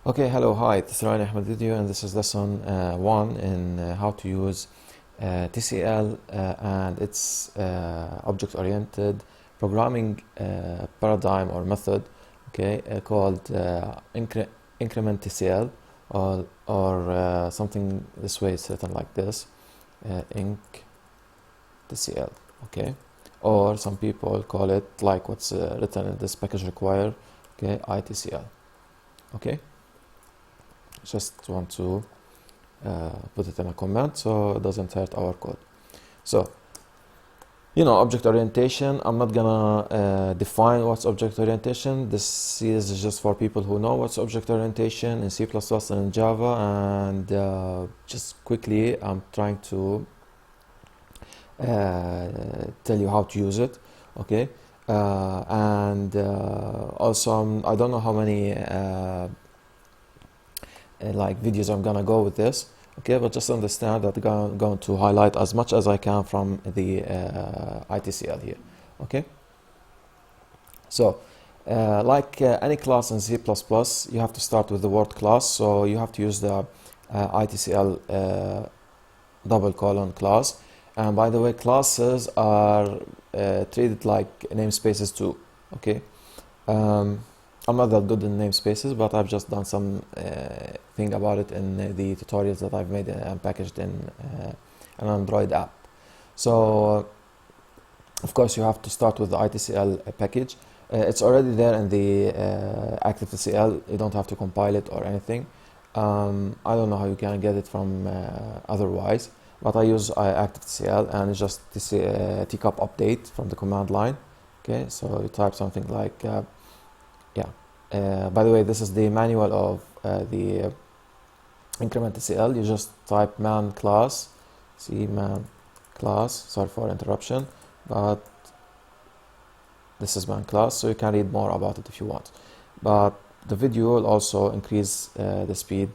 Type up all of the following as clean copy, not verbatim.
Okay, hello, hi, this is Ryan Ahmed video, and this is lesson 1 in how to use TCL and its object-oriented programming paradigm or method, okay, called increment Tcl, or something this way is written like this, inc Tcl, okay, or some people call it like what's written in this package require, okay, ITCL, okay. Just want to put it in a comment so it doesn't hurt our code. So, object orientation, I'm not gonna define what's object orientation. This is just for people who know what's object orientation in C++ and in Java, and just quickly I'm trying to tell you how to use it, okay? Also I don't know how many like videos I'm gonna go with this, okay, but just understand that I'm going to highlight as much as I can from the ITCL here, okay. So like any class in C++, you have to start with the word class, so you have to use the ITCL double colon class. And by the way, classes are treated like namespaces too, okay. I'm not that good in namespaces, but I've just done some thing about it in the tutorials that I've made and packaged in an Android app. So, of course, you have to start with the ITCL package. It's already there in the active TCL. You don't have to compile it or anything. I don't know how you can get it from otherwise, but I use active TCL, and it's just this tcup update from the command line. Okay, so you type something like by the way, this is the manual of the increment Tcl. You just type man class, man class, sorry for interruption, but this is man class, so you can read more about it if you want. But the video will also increase the speed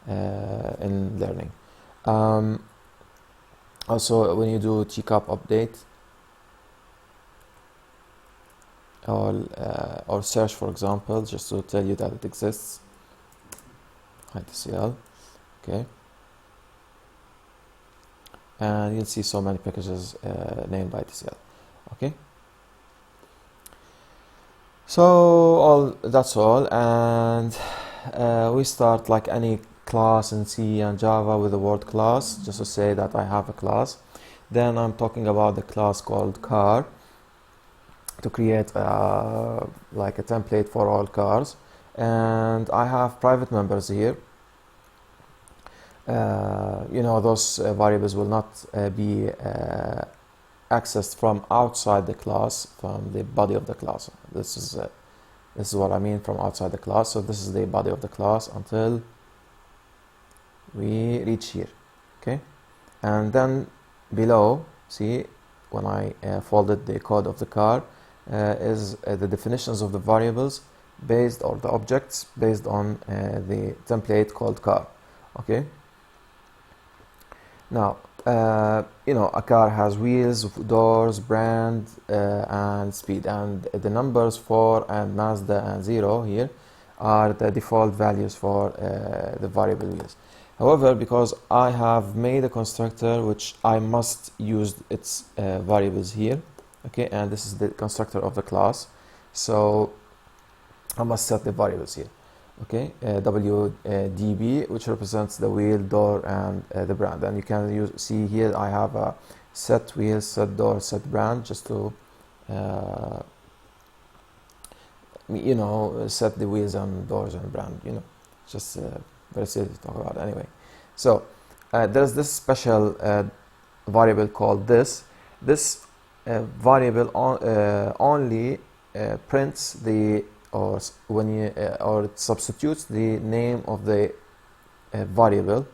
in learning. Also, when you do tcup update, or search, for example, just to tell you that it exists, ITCL, okay, and you'll see so many packages named ITCL, okay. So that's all, and we start like any class in C and Java with the word class, just to say that I have a class. Then I'm talking about the class called car, to create like a template for all cars, and I have private members here. Those variables will not be accessed from outside the class, from the body of the class. This is what I mean from outside the class. So this is the body of the class until we reach here, okay. And then below, see, when I folded the code of the car, is the definitions of the variables based, or the objects based on the template called car, okay. Now a car has wheels, doors, brand, and speed, and the numbers 4 and Mazda and 0 here are the default values for the variable wheels. However, because I have made a constructor which I must use its variables here, okay, and this is the constructor of the class, so I must set the variables here, okay. WDB, which represents the wheel, door, and the brand, and you can see here I have a set wheel, set door, set brand, just to set the wheels and doors and brand, just very silly to talk about anyway. So there's this special variable called this variable only prints the, or it substitutes the name of the variable,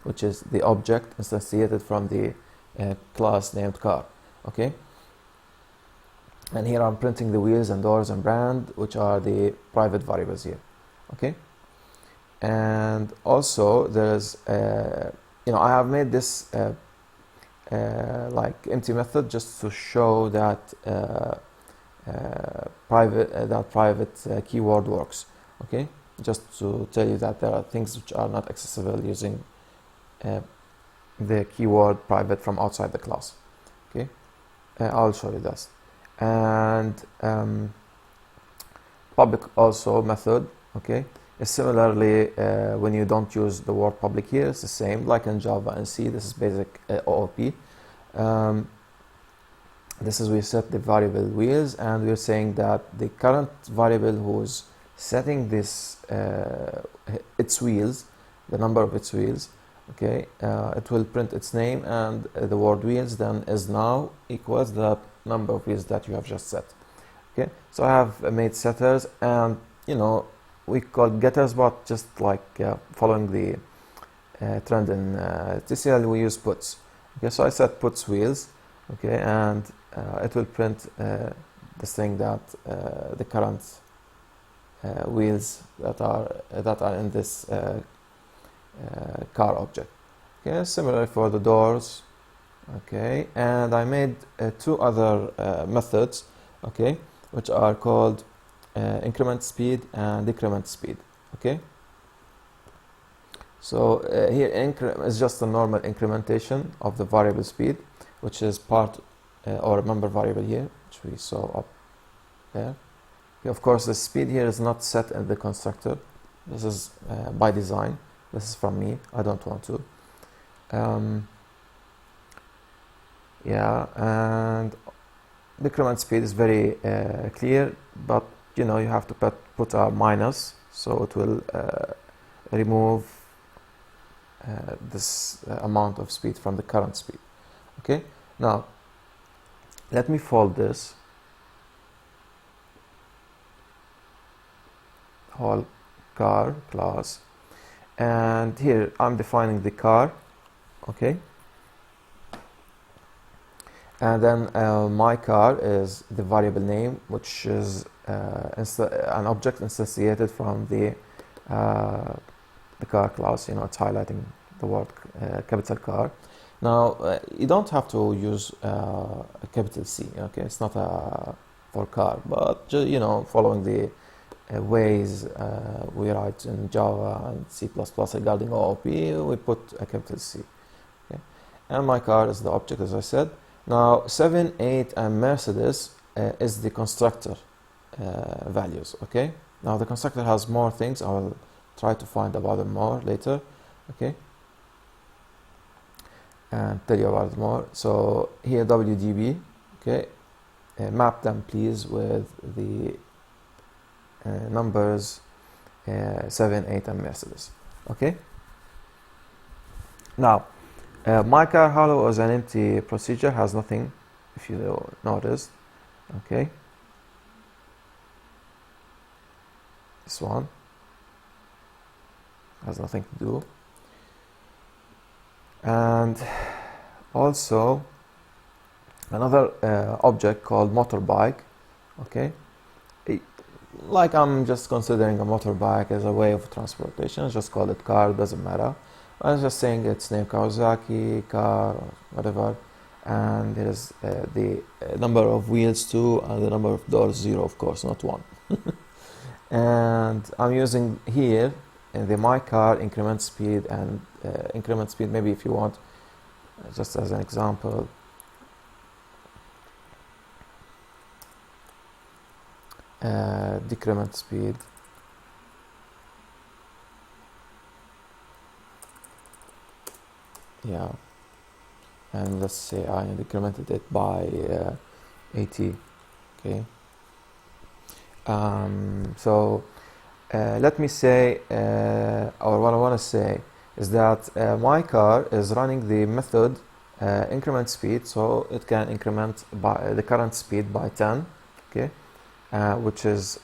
which is the object instantiated from the class named car, okay. And here I'm printing the wheels and doors and brand, which are the private variables here, okay. And also there's I have made this like empty method just to show that private keyword works, okay. just to tell you that there are things which are not accessible using the keyword private from outside the class. Okay, I'll show you this. And public also method, okay, is similarly when you don't use the word public here, it's the same like in Java and C. This is basic OOP. This is we set the variable wheels, and we're saying that the current variable who's setting this its wheels, the number of its wheels, okay, it will print its name, and the word wheels then is now equals the number of wheels that you have just set. Okay, so I have made setters, and you know, we call getters, but just like following the trend in Tcl, we use puts. Okay, so I set puts wheels, okay, and it will print this thing that the current wheels that are in this car object. Okay, similarly for the doors. Okay, and I made two other methods, okay, which are called increment speed and decrement speed. Okay, so here is just a normal incrementation of the variable speed, which is part or a member variable here, which we saw up there. Okay, of course, the speed here is not set in the constructor. This is by design. This is from me. I don't want to. Yeah, and decrement speed is very clear, but you know, you have to put a minus, so it will remove this amount of speed from the current speed. Okay, now let me fold this whole car class, and here I'm defining the car, okay, and then my car is the variable name, which is an object instantiated from the car class. You know, it's highlighting the word capital car. Now you don't have to use a capital C. Okay, it's not for car, but you know, following the ways we write in Java and C++ regarding OOP, we put a capital C. Okay, and my car is the object, as I said. Now 7, 8, and Mercedes is the constructor values. Okay, now the constructor has more things. I will try to find about them more later. Okay, and tell you about it more. So here WDB, okay, map them please with the numbers 7, 8, and Mercedes. Okay, now my car hello is an empty procedure, has nothing, if you noticed. Okay, this one has nothing to do. And also another object called motorbike. Okay, like I'm just considering a motorbike as a way of transportation, just call it car, doesn't matter. I'm just saying its name Kawasaki car or whatever, and there's the number of wheels 2 and the number of doors 0, of course, not 1. And I'm using here the my car increment speed and increment speed, maybe if you want, just as an example, decrement speed. Yeah, and let's say I decremented it by 80. Okay, so let me say, or what I want to say is that my car is running the method increment speed, so it can increment by the current speed by 10. Okay, which is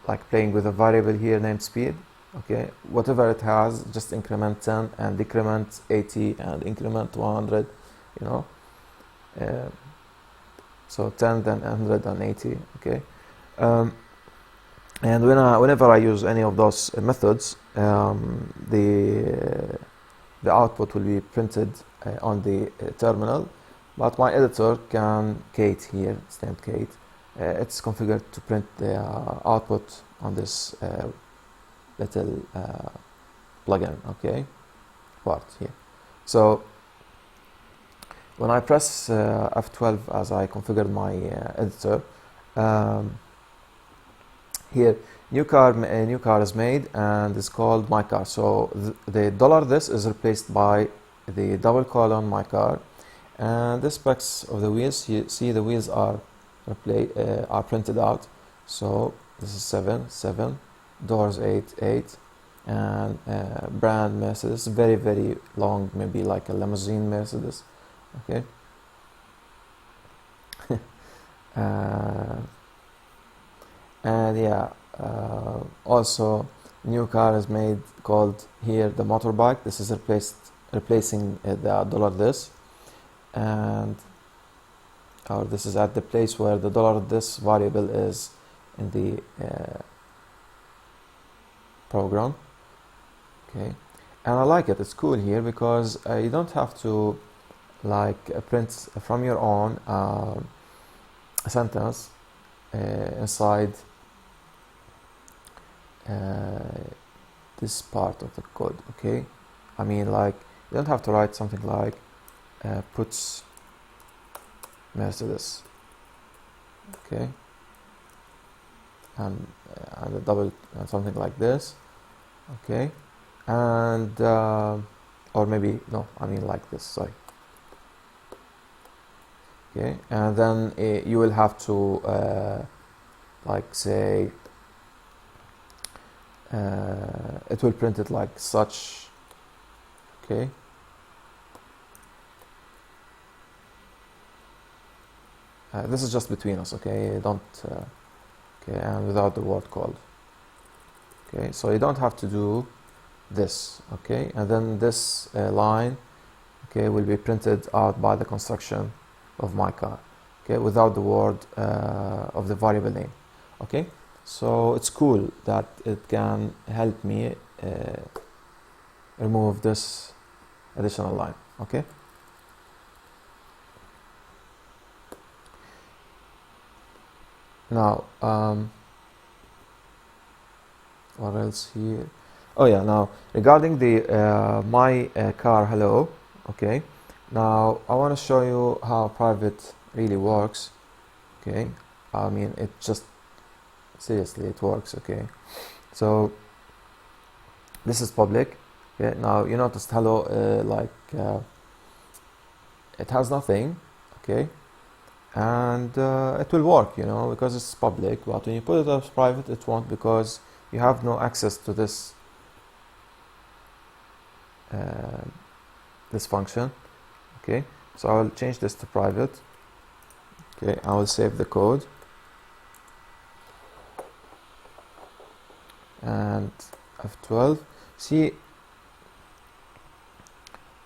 like playing with a variable here named speed. Okay, whatever it has, just increment 10 and decrement 80 and increment 100, you know, so 10 then 180. Okay, and whenever I use any of those methods, the output will be printed on the terminal, but my editor can Kate here, it's named Kate. It's configured to print the output on this little plugin, okay, part here. So when I press F12 as I configured my editor, here new car is made and it's called my car. So the $this is replaced by the double colon my car, and the specs of the wheels, you see the wheels are printed out. So this is 7, doors 8, and brand Mercedes, very long, maybe like a limousine Mercedes, okay. And yeah, also new car is made called here the motorbike. This is replacing the $this, and this is at the place where the $this variable is in the program, okay. And I like it, it's cool here because you don't have to like print from your own a sentence inside this part of the code, okay. I mean, like, you don't have to write something like puts Mercedes, okay, and a double and something like this, okay, and or maybe no, I mean like this, sorry, okay. And then you will have to like say it will print it like such, okay. This is just between us, okay. Don't okay, and without the word called, okay. So you don't have to do this, okay. And then this line, okay, will be printed out by the construction of my car, okay, without the word of the variable name, okay. So it's cool that it can help me remove this additional line, okay. Now what else here? Oh yeah, now regarding the my car hello, okay. Now I want to show you how private really works, okay. I mean, it just seriously it works, okay. So this is public, okay. Now you noticed hello, it has nothing, okay, and it will work, you know, because it's public. But when you put it as private, it won't, because you have no access to this this function, okay. So I will change this to private, okay. I will save the code, and F12, see,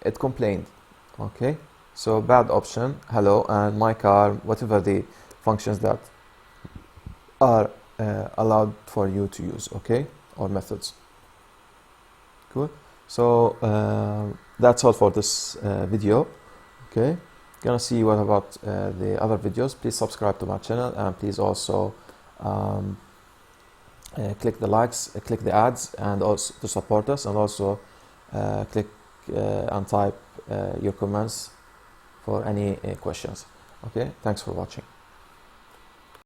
it complained, okay. So bad option, hello, and my car, whatever the functions that are allowed for you to use, okay, or methods. Cool. So that's all for this video, okay. Gonna see what about the other videos. Please subscribe to my channel, and please also click the likes, click the ads, and also to support us, and also click and type your comments for any questions, okay. Thanks for watching.